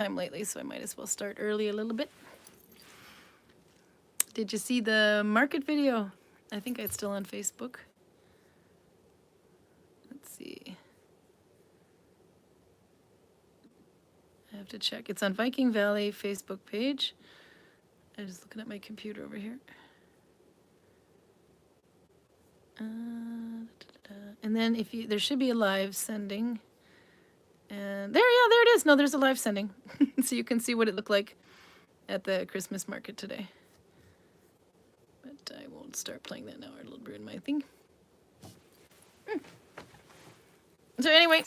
time lately, so I might as well start early a little bit. Did you see the market video? I think it's still on Facebook. Let's see. I have to check. It's on Viking Valley Facebook page. I'm just looking at my computer over here. And then if you, there should be a live sending. And there, yeah, there it is. No, there's a live sending. So you can see what it looked like at the Christmas market today. But I won't start playing that now, or it'll ruin my thing. So anyway,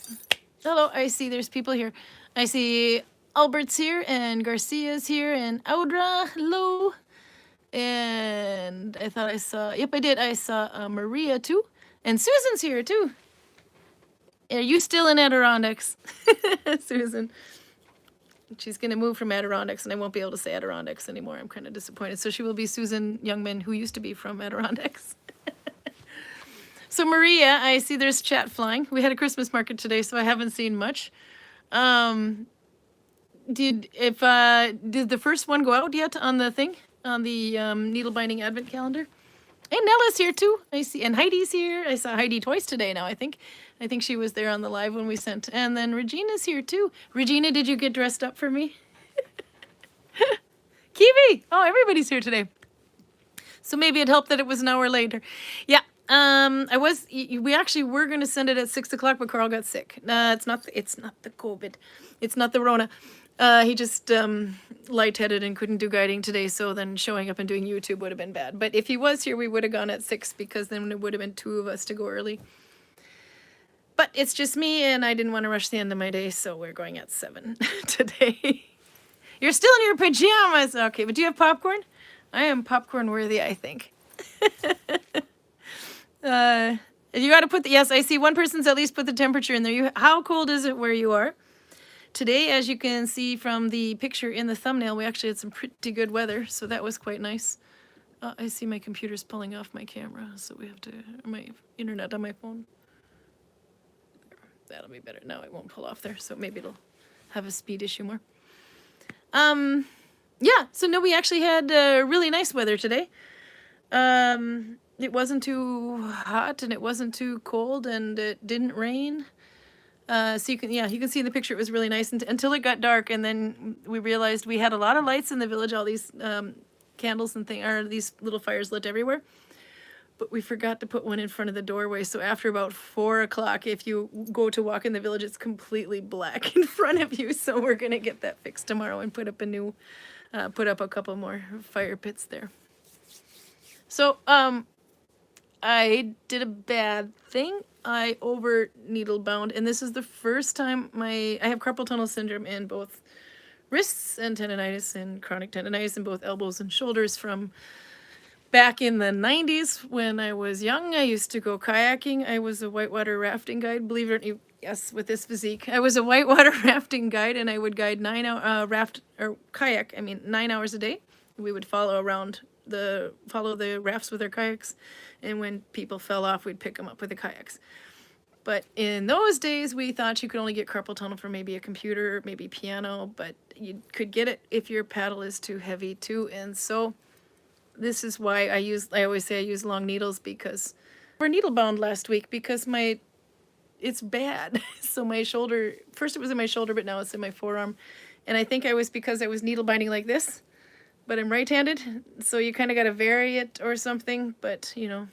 hello, I see there's people here. I see Albert's here, and Garcia's here, and Audra, hello. And I thought I saw, yep, I did. I saw Maria too. And Susan's here too. Are you still in Adirondacks? Susan. She's going to move from Adirondacks, and I won't be able to say Adirondacks anymore. I'm kind of disappointed. So she will be Susan Youngman, who used to be from Adirondacks. So Maria, I see there's chat flying. We had a Christmas market today, so I haven't seen much. Did the first one go out yet on the thing? On the needle binding advent calendar? And Nella's here too. I see, and Heidi's here. I saw Heidi twice today now, I think. I think she was there on the live when we sent. And then Regina's here too. Regina, did you get dressed up for me? Kiwi! Oh, everybody's here today. So maybe it helped that it was an hour later. Yeah, we actually were going to send it at 6 o'clock, but Carl got sick. It's not the COVID. It's not the Rona. He just lightheaded and couldn't do guiding today, so then showing up and doing YouTube would have been bad. But if he was here, we would have gone at 6, because then it would have been 2 of us to go early. But it's just me, and I didn't want to rush the end of my day, so we're going at 7 today. You're still in your pajamas! Okay, but do you have popcorn? I am popcorn worthy, I think. You got to put the, yes, I see one person's at least put the temperature in there. How cold is it where you are? Today, as you can see from the picture in the thumbnail, we actually had some pretty good weather, so that was quite nice. I see my computer's pulling off my camera, so we have to, my internet on my phone. That'll be better. Now it won't pull off there, so maybe it'll have a speed issue more. Yeah, so no, we actually had really nice weather today. It wasn't too hot, and it wasn't too cold, and it didn't rain. So you can see in the picture it was really nice until it got dark, and then we realized we had a lot of lights in the village, all these candles and these little fires lit everywhere. But we forgot to put one in front of the doorway, so after about 4 o'clock, if you go to walk in the village, it's completely black in front of you. So we're gonna get that fixed tomorrow and put up a new, put up a couple more fire pits there. So I did a bad thing. I over needle bound, and this is the first time I have carpal tunnel syndrome in both wrists, and tendonitis and chronic tendonitis in both elbows and shoulders from back in the 90s when I was young. I used to go kayaking. I was a whitewater rafting guide, believe it or not. Yes, with this physique. I was a whitewater rafting guide, and I would guide 9 hours a day. We would follow the rafts with our kayaks, and when people fell off, we'd pick them up with the kayaks. But in those days, we thought you could only get carpal tunnel from maybe a computer, maybe piano, but you could get it if your paddle is too heavy too. And so this is why I always say I use long needles, because we're needle bound last week because it's bad. So my shoulder, first it was in my shoulder, but now it's in my forearm. And I think because I was needle binding like this, but I'm right-handed, so you kind of got to vary it or something, but you know.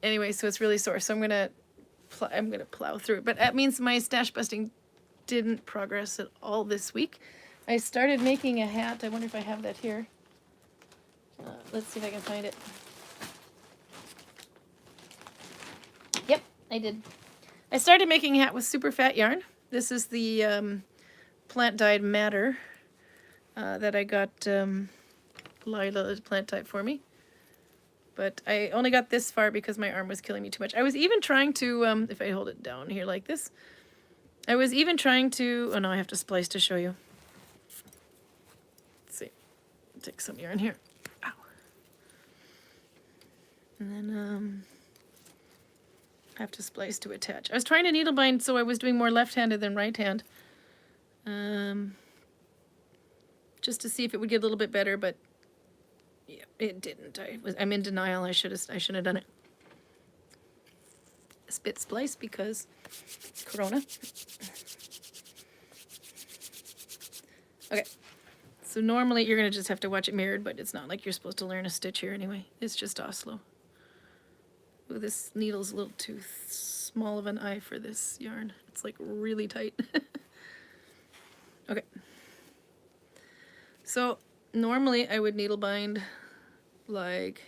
Anyway, so it's really sore, so I'm gonna plow through it. But that means my stash busting didn't progress at all this week. I started making a hat. I wonder if I have that here. Let's see if I can find it. Yep, I did. I started making a hat with super fat yarn. This is the plant dyed madder that I got Lila plant dyed for me. But I only got this far because my arm was killing me too much. I was even trying to, if I hold it down here like this, I was even trying to, oh no, I have to splice to show you. Let's see, take some yarn here. Ow. And then I have to splice to attach. I was trying to needle bind, so I was doing more left-handed than right-hand. just to see if it would get a little bit better, but yeah, it didn't. I'm in denial. I shouldn't have done it. Spit splice because Corona. Okay. So normally you're going to just have to watch it mirrored, but it's not like you're supposed to learn a stitch here anyway. It's just Oslo. Ooh, this needle's a little too small of an eye for this yarn. It's like really tight. Okay. So normally I would needle bind like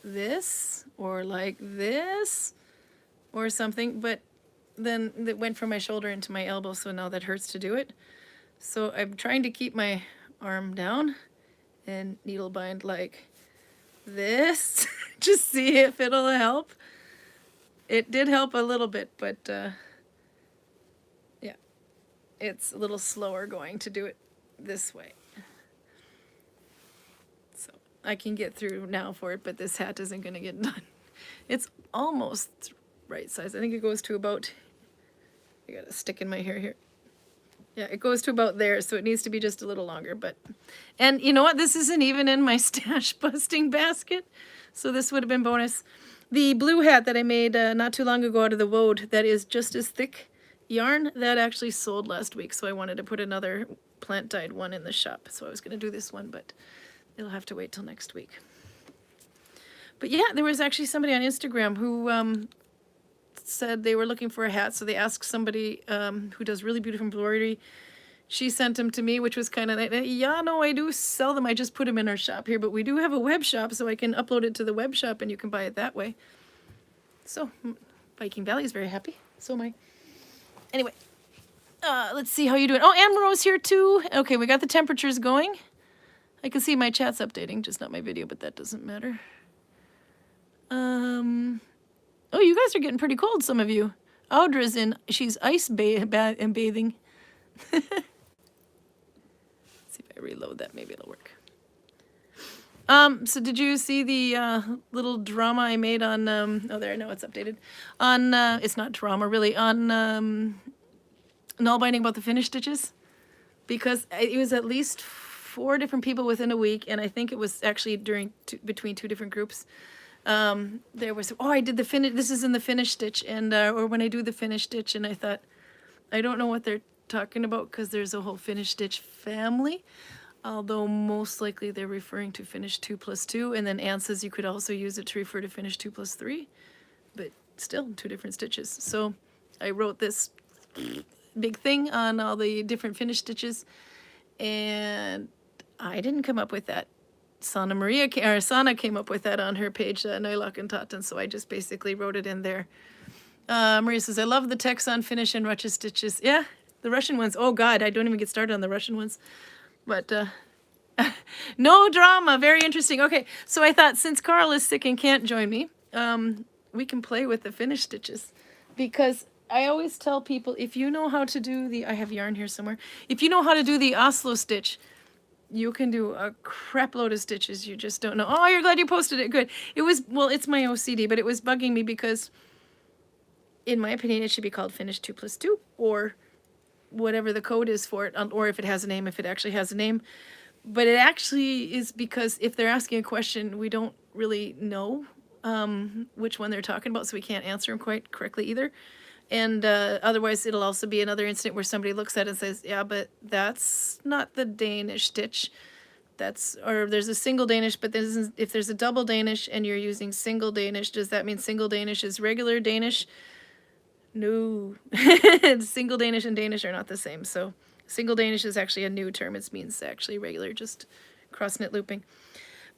this or like this or something, but then it went from my shoulder into my elbow, so now that hurts to do it. So I'm trying to keep my arm down and needle bind like this. Just see if it'll help. It did help a little bit, but yeah, it's a little slower going to do it this way. So I can get through now for it, but this hat isn't going to get done. It's almost right size. I think it goes to about, I got a stick in my hair here. Yeah, it goes to about there, so it needs to be just a little longer. But, and you know what? This isn't even in my stash busting basket, so this would have been bonus. The blue hat that I made not too long ago out of the woad, that is just as thick yarn, that actually sold last week, so I wanted to put another plant dyed one in the shop. So I was going to do this one, but it'll have to wait till next week. But yeah, there was actually somebody on Instagram who said they were looking for a hat, so they asked somebody who does really beautiful embroidery. She sent them to me, which was kind of like, yeah, no, I do sell them. I just put them in our shop here, but we do have a web shop, so I can upload it to the web shop and you can buy it that way. So Viking Valley is very happy. So am I. Anyway, let's see how you doing. Oh, Anne Monroe's here too. Okay, we got the temperatures going. I can see my chat's updating, just not my video, but that doesn't matter. Oh, you guys are getting pretty cold, some of you. Audra's in, she's ice bathing. See if I reload that, maybe it'll work. So did you see the little drama I made on, oh there, no, it's updated. On, it's not drama really, on Nalbinding about the finish stitches? Because it was at least 4 different people within a week, and I think it was actually between 2 different groups. There was, oh, I did the finish, this is in the finish stitch, and or when I do the finish stitch, and I thought, I don't know what they're talking about because there's a whole finish stitch family, although most likely they're referring to finish 2 plus 2, and then Anne says you could also use it to refer to finish 2 plus 3, but still 2 different stitches. So I wrote this big thing on all the different finish stitches, and I didn't come up with that. Sana came up with that on her page, Nylock and Totten, so I just basically wrote it in there. Maria says, I love the text on finish and Russia stitches. Yeah, the Russian ones. Oh God, I don't even get started on the Russian ones. But no drama, very interesting. Okay, so I thought since Carl is sick and can't join me, we can play with the finish stitches. Because I always tell people, if you know how to do the, I have yarn here somewhere, if you know how to do the Oslo stitch, you can do a crap load of stitches. You just don't know. Oh, you're glad you posted it. Good. It was, well, it's my OCD, but it was bugging me because, in my opinion, it should be called finish 2 plus 2 or whatever the code is for it, or if it has a name, if it actually has a name. But it actually is because if they're asking a question, we don't really know which one they're talking about, so we can't answer them quite correctly either. And otherwise, it'll also be another incident where somebody looks at it and says, yeah, but that's not the Danish stitch. That's, or there's a single Danish, but if there's a double Danish and you're using single Danish, does that mean single Danish is regular Danish? No. Single Danish and Danish are not the same. So single Danish is actually a new term. It means actually regular, just cross-knit looping.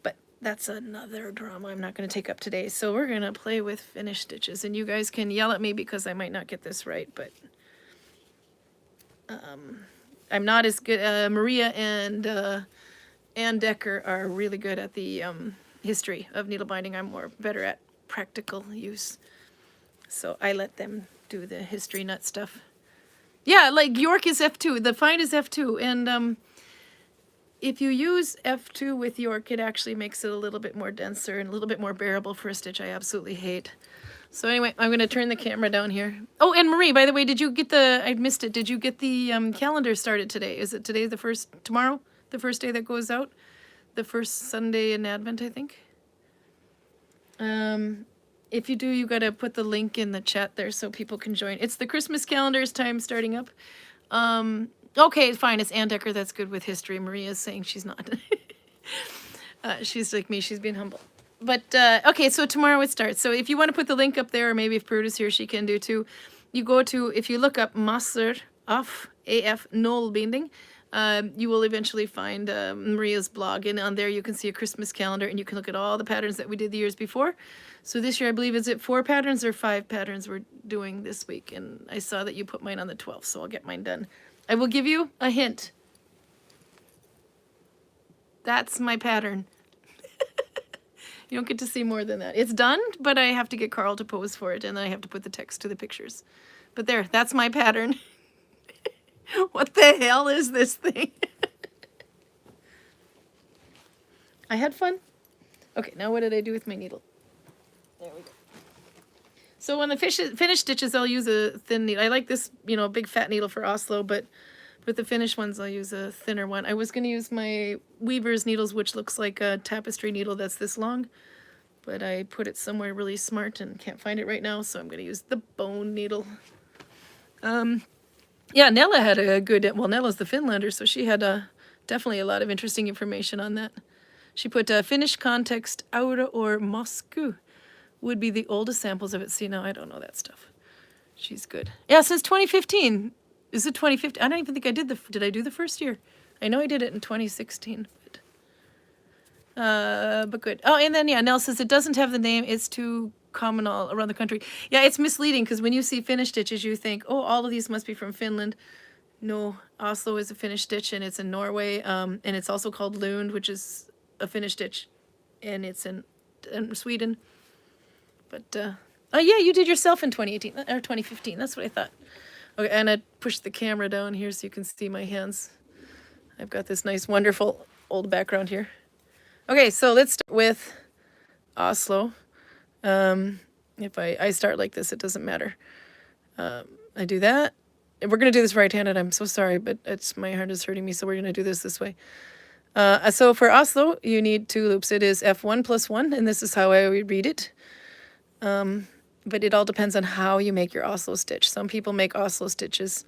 But that's another drama I'm not going to take up today. So we're going to play with finish stitches. And you guys can yell at me because I might not get this right, but I'm not as good. Maria and Ann Decker are really good at the history of needle binding. I'm better at practical use. So I let them do the history nut stuff. Yeah, like York is F2. The find is F2. And if you use F2 with York, it actually makes it a little bit more denser and a little bit more bearable for a stitch I absolutely hate. So anyway, I'm going to turn the camera down here. Oh, and Marie, by the way, did you get I missed it. Did you get the calendar started today? Is it today the first, tomorrow? the first day that goes out. The first Sunday in Advent, I think. If you do, you got to put the link in the chat there so people can join. It's the Christmas calendar's time starting up. Okay, fine. It's Ann Decker that's good with history. Maria's saying she's not. She's like me. She's being humble. But, okay, so tomorrow it starts. So if you want to put the link up there, or maybe if Prud is here, she can do too. You go to, if you look up Master af Nalbinding, you will eventually find Maria's blog, and on there you can see a Christmas calendar, and you can look at all the patterns that we did the years before. So this year, I believe, is it 4 patterns or 5 patterns we're doing this week? And I saw that you put mine on the 12th, so I'll get mine done. I will give you a hint. That's my pattern. You don't get to see more than that. It's done, but I have to get Carl to pose for it, and then I have to put the text to the pictures. But there, that's my pattern. What the hell is this thing? I had fun. Okay, now what did I do with my needle? There we go. So on the finished stitches, I'll use a thin needle. I like this, you know, big fat needle for Oslo, but with the finished ones, I'll use a thinner one. I was going to use my Weaver's needles, which looks like a tapestry needle that's this long, but I put it somewhere really smart and can't find it right now, so I'm going to use the bone needle. Yeah, Nella had a good, well, Nella's the Finlander, so she had definitely a lot of interesting information on that. She put Finnish context, Aura or Moscow would be the oldest samples of it. See, now I don't know that stuff. She's good. Yeah, since 2015. Is it 2015? I don't even think I did I do the first year? I know I did it in 2016, but good. Oh, and then, yeah, Nell says it doesn't have the name. It's too common all around the country. Yeah, it's misleading because when you see Finnish stitches, you think, oh, all of these must be from Finland. No, Oslo is a Finnish stitch, and it's in Norway, and it's also called Lund, which is a Finnish stitch, and it's in Sweden. But, oh, yeah, you did yourself in 2018, or 2015. That's what I thought. Okay, and I pushed the camera down here so you can see my hands. I've got this nice, wonderful old background here. Okay, so let's start with Oslo. If I start like this, it doesn't matter. I do that. We're going to do this right-handed. I'm so sorry, but my heart is hurting me, so we're going to do this way. So for Oslo, you need 2 loops. It is F1 plus 1, and this is how I would read it. But it all depends on how you make your Oslo stitch. Some people make Oslo stitches.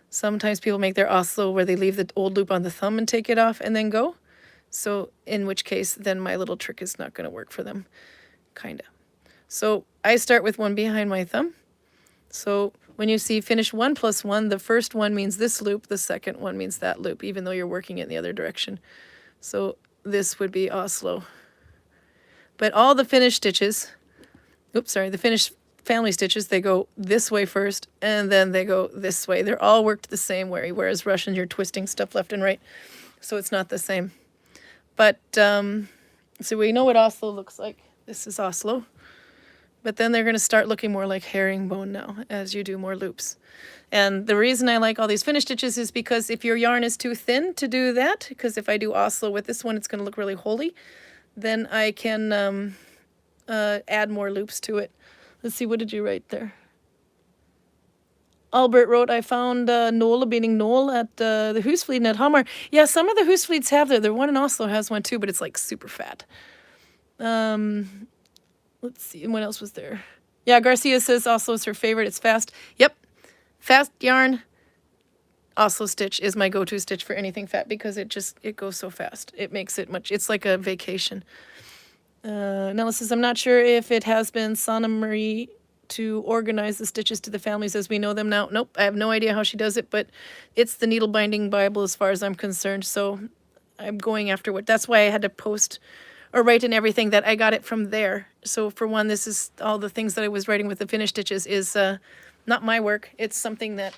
Sometimes people make their Oslo where they leave the old loop on the thumb and take it off and then go. So in which case, then my little trick is not going to work for them. Kind of. So I start with 1 behind my thumb. So when you see finish 1 plus 1, the first one means this loop, the second one means that loop, even though you're working it in the other direction. So this would be Oslo. But all the finished stitches, the finished family stitches, they go this way first, and then they go this way. They're all worked the same way, whereas Russian, you're twisting stuff left and right, so it's not the same. But, so we know what Oslo looks like. This is Oslo. But then they're going to start looking more like herringbone now, as you do more loops. And the reason I like all these finished stitches is because if your yarn is too thin to do that, because if I do Oslo with this one, it's going to look really holy, then I can add more loops to it. Let's see, what did you write there? Albert wrote, I found Nalbinding Nål at the Husfliden at Hamar. Yeah, some of the Husflids have there. The one in Oslo has one too, but it's like super fat. Let's see, and what else was there? Yeah, Garcia says Oslo is her favorite. It's fast. Yep, fast yarn. Oslo stitch is my go-to stitch for anything fat because it goes so fast. It makes it it's like a vacation. Nella says, I'm not sure if it has been Sanna Marie to organize the stitches to the families as we know them now. Nope, I have no idea how she does it, but it's the needle binding Bible as far as I'm concerned, so I'm going after that's why I had to post or write in everything that I got it from there. So for one, this is all the things that I was writing with the finished stitches is not my work. It's something that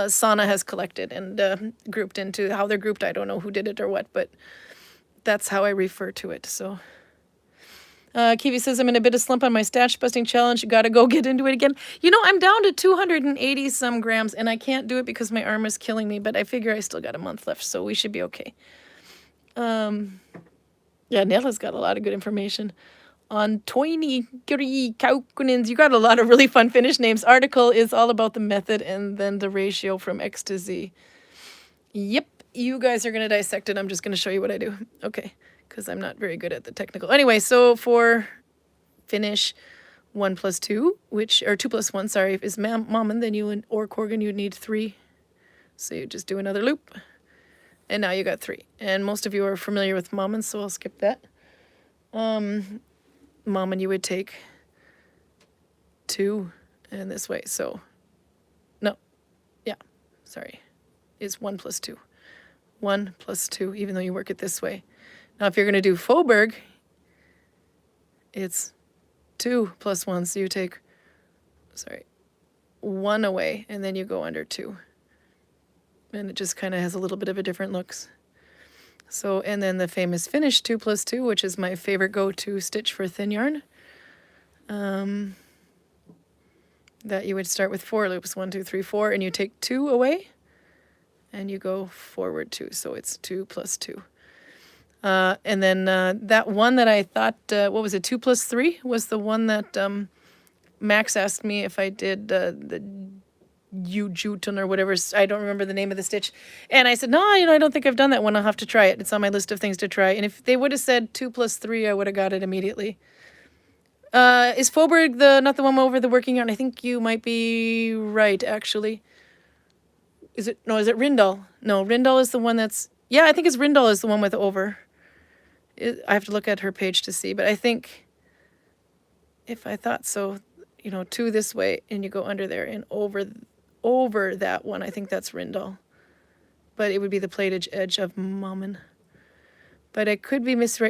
Sanna has collected and grouped into. How they're grouped, I don't know who did it or what, but that's how I refer to it, so... Kiwi says, I'm in a bit of slump on my stash busting challenge. Gotta go get into it again. You know, I'm down to 280 some grams, and I can't do it because my arm is killing me, but I figure I still got a month left, so we should be okay. Yeah, Nella's got a lot of good information on Toini Kaukunins. You got a lot of really fun Finnish names. Article is all about the method and then the ratio from X to Z. Yep. you guys are going to dissect it. I'm just going to show you what I do. Okay, because I'm not very good at the technical. Anyway, so for finish, 1 plus 2, which, or 2 plus 1, sorry, is Mammon, then you, or Corgan, you need 3. So you just do another loop. And now you got 3. And most of you are familiar with Mammon, so I'll skip that. Mammon, you would take 2 and this way. So, no, yeah, sorry, is 1 plus 2. 1 plus 2, even though you work it this way. Now, if you're going to do Faubourg, it's 2 plus 1. So you take, sorry, 1 away, and then you go under 2. And it just kind of has a little bit of a different looks. So, and then the famous finish 2 plus 2, which is my favorite go-to stitch for thin yarn. That you would start with 4 loops, 1, 2, 3, 4, and you take 2 away, and you go forward 2. So it's 2 plus 2. And then that one that I thought, what was it, 2 plus 3, was the one that Max asked me if I did the Ujuten or whatever. I don't remember the name of the stitch. And I said, no, I don't think I've done that one. I'll have to try it. It's on my list of things to try. And if they would have said 2 plus 3, I would have got it immediately. Is Faubourg not the one over the working yarn? I think you might be right, actually. Is it Rindal? No, Rindal is the one that's, yeah, I think it's Rindal is the one with over. I have to look at her page to see, but I think, if I thought so, 2 this way, and you go under there and over that one. I think that's Rindal. But it would be the plaited edge of Mammon. But I could be misread.